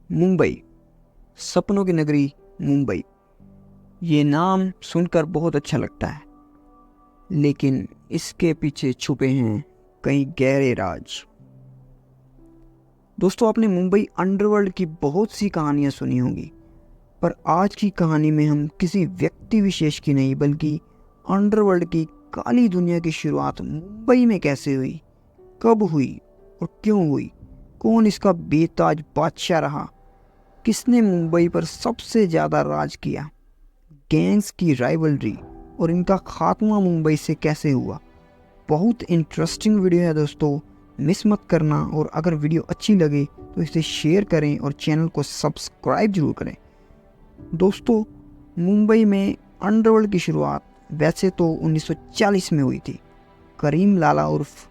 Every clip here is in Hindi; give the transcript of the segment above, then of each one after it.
मुंबई, सपनों की नगरी मुंबई। ये नाम सुनकर बहुत अच्छा लगता है, लेकिन इसके पीछे छुपे हैं कई गहरे राज। दोस्तों, आपने मुंबई अंडरवर्ल्ड की बहुत सी कहानियां सुनी होंगी, पर आज की कहानी में हम किसी व्यक्ति विशेष की नहीं, बल्कि अंडरवर्ल्ड की काली दुनिया की शुरुआत मुंबई में कैसे हुई, कब हुई और क्यों हुई, कौन इसका बेताज बादशाह रहा, किसने मुंबई पर सबसे ज़्यादा राज किया, गैंग्स की राइवलरी और इनका खात्मा मुंबई से कैसे हुआ। बहुत इंटरेस्टिंग वीडियो है दोस्तों, मिस मत करना। और अगर वीडियो अच्छी लगे तो इसे शेयर करें और चैनल को सब्सक्राइब जरूर करें। दोस्तों, मुंबई में अंडरवर्ल्ड की शुरुआत वैसे तो 1940 में हुई थी। करीम लाला उर्फ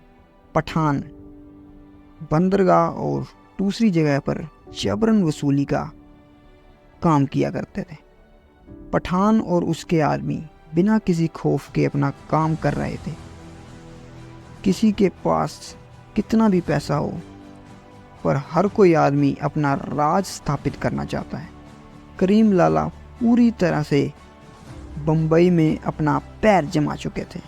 पठान बंदरगाह और दूसरी जगह पर जबरन वसूली का काम किया करते थे। पठान और उसके आदमी बिना किसी खौफ के अपना काम कर रहे थे। किसी के पास कितना भी पैसा हो, पर हर कोई आदमी अपना राज स्थापित करना चाहता है। करीम लाला पूरी तरह से बम्बई में अपना पैर जमा चुके थे।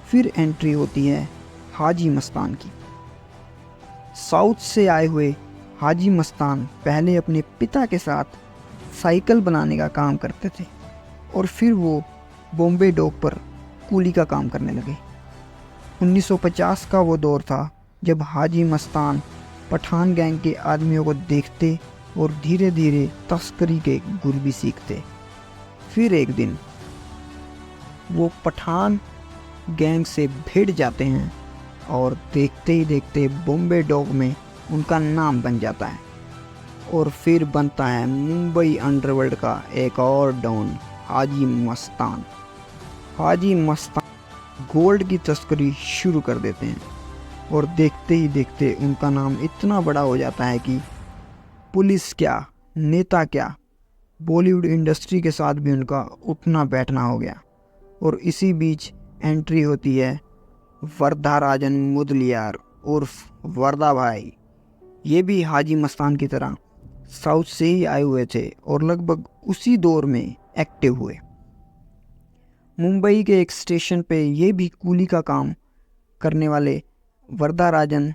फिर एंट्री होती है हाजी मस्तान की। साउथ से आए हुए हाजी मस्तान पहले अपने पिता के साथ साइकिल बनाने का काम करते थे और फिर वो बॉम्बे डॉक पर कूली का काम करने लगे। 1950 का वो दौर था जब हाजी मस्तान पठान गैंग के आदमियों को देखते और धीरे धीरे तस्करी के गुर भी सीखते। फिर एक दिन वो पठान गैंग से भिड़ जाते हैं और देखते ही देखते बॉम्बे डॉक में उनका नाम बन जाता है और फिर बनता है मुंबई अंडरवर्ल्ड का एक और डॉन, हाजी मस्तान। हाजी मस्तान गोल्ड की तस्करी शुरू कर देते हैं और देखते ही देखते उनका नाम इतना बड़ा हो जाता है कि पुलिस क्या, नेता क्या, बॉलीवुड इंडस्ट्री के साथ भी उनका उठना बैठना हो गया। और इसी बीच एंट्री होती है वरदाराजन मुदलियार उर्फ वरदा भाई। ये भी हाजी मस्तान की तरह साउथ से ही आए हुए थे और लगभग उसी दौर में एक्टिव हुए। मुंबई के एक स्टेशन पे ये भी कूली का काम करने वाले वरदाराजन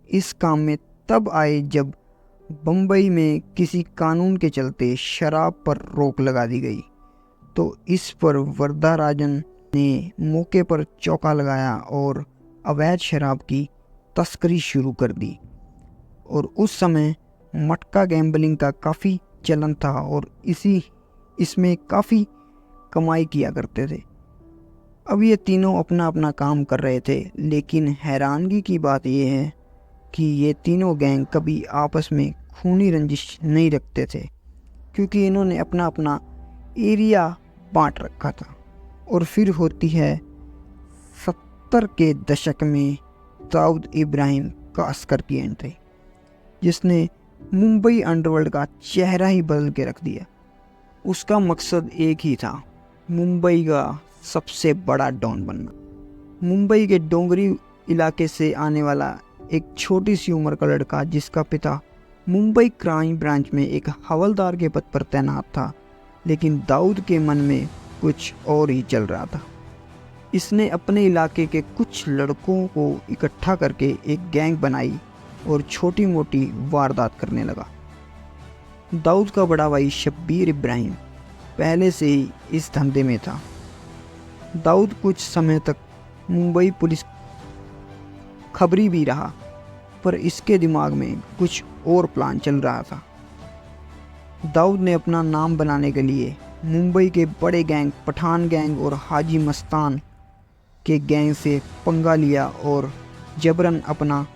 इस काम में तब आए जब बम्बई में किसी कानून के चलते शराब पर रोक लगा दी गई। तो इस पर वरदाराजन ने मौके पर चौका लगाया और अवैध शराब की तस्करी शुरू कर दी। और उस समय मटका गैम्बलिंग का काफ़ी चलन था और इसमें काफ़ी कमाई किया करते थे। अब ये तीनों अपना अपना काम कर रहे थे, लेकिन हैरानगी की बात यह है कि ये तीनों गैंग कभी आपस में खूनी रंजिश नहीं रखते थे, क्योंकि इन्होंने अपना अपना एरिया बांट रखा था। और फिर होती है 70 के दशक में दाऊद इब्राहिम कास्कर की एंट्री, जिसने मुंबई अंडरवर्ल्ड का चेहरा ही बदल के रख दिया। उसका मकसद एक ही था, मुंबई का सबसे बड़ा डॉन बनना। मुंबई के डोंगरी इलाके से आने वाला एक छोटी सी उम्र का लड़का, जिसका पिता मुंबई क्राइम ब्रांच में एक हवलदार के पद पर तैनात था, लेकिन दाऊद के मन में कुछ और ही चल रहा था। इसने अपने इलाके के कुछ लड़कों को इकट्ठा करके एक गैंग बनाई और छोटी मोटी वारदात करने लगा। दाऊद का बड़ा भाई शब्बीर इब्राहिम पहले से ही इस धंधे में था। दाऊद कुछ समय तक मुंबई पुलिस खबरी भी रहा, पर इसके दिमाग में कुछ और प्लान चल रहा था। दाऊद ने अपना नाम बनाने के लिए मुंबई के बड़े गैंग पठान गैंग और हाजी मस्तान के गैंग से पंगा लिया और जबरन अपना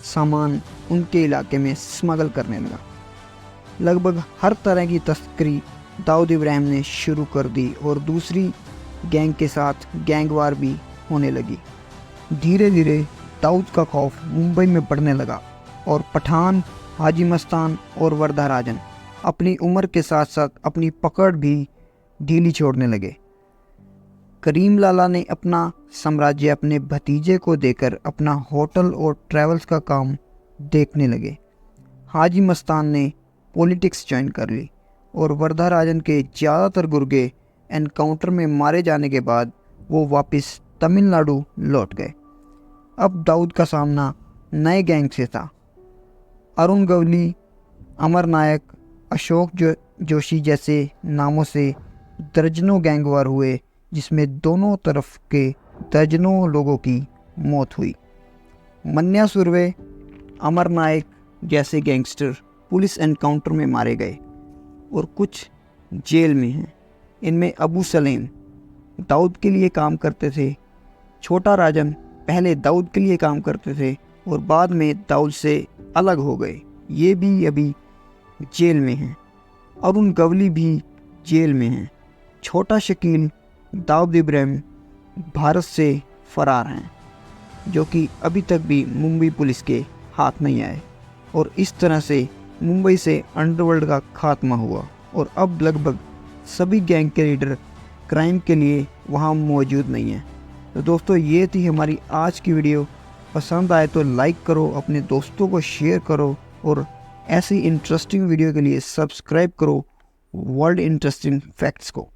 सामान उनके इलाके में स्मगल करने लगा। लगभग हर तरह की तस्करी दाऊद इब्राहिम ने शुरू कर दी और दूसरी गैंग के साथ गैंगवार भी होने लगी। धीरे धीरे दाऊद का खौफ मुंबई में बढ़ने लगा और पठान, हाजी मस्तान और वरदाराजन अपनी उम्र के साथ साथ अपनी पकड़ भी ढीली छोड़ने लगे। करीम लाला ने अपना साम्राज्य अपने भतीजे को देकर अपना होटल और ट्रैवल्स का काम देखने लगे। हाजी मस्तान ने पॉलिटिक्स ज्वाइन कर ली और वरदराजन के ज़्यादातर गुर्गे एनकाउंटर में मारे जाने के बाद वो वापस तमिलनाडु लौट गए। अब दाऊद का सामना नए गैंग से था। अरुण गवली, अमर नायक, अशोक जोशी जैसे नामों से दर्जनों गैंग वार हुए, जिसमें दोनों तरफ के दर्जनों लोगों की मौत हुई। मन्या सुर्वे, अमर नायक जैसे गैंगस्टर पुलिस एनकाउंटर में मारे गए और कुछ जेल में हैं। इनमें अबू सलेम दाऊद के लिए काम करते थे। छोटा राजन पहले दाऊद के लिए काम करते थे और बाद में दाऊद से अलग हो गए, ये भी अभी जेल में हैं। अरुण गवली भी जेल में हैं। छोटा शकील, दाऊद इब्राहिम भारत से फरार हैं, जो कि अभी तक भी मुंबई पुलिस के हाथ नहीं आए। और इस तरह से मुंबई से अंडरवर्ल्ड का खात्मा हुआ और अब लगभग सभी गैंग के लीडर क्राइम के लिए वहाँ मौजूद नहीं हैं। तो दोस्तों, ये थी हमारी आज की वीडियो। पसंद आए तो लाइक करो, अपने दोस्तों को शेयर करो और ऐसी इंटरेस्टिंग वीडियो के लिए सब्सक्राइब करो वर्ल्ड इंटरेस्टिंग फैक्ट्स को।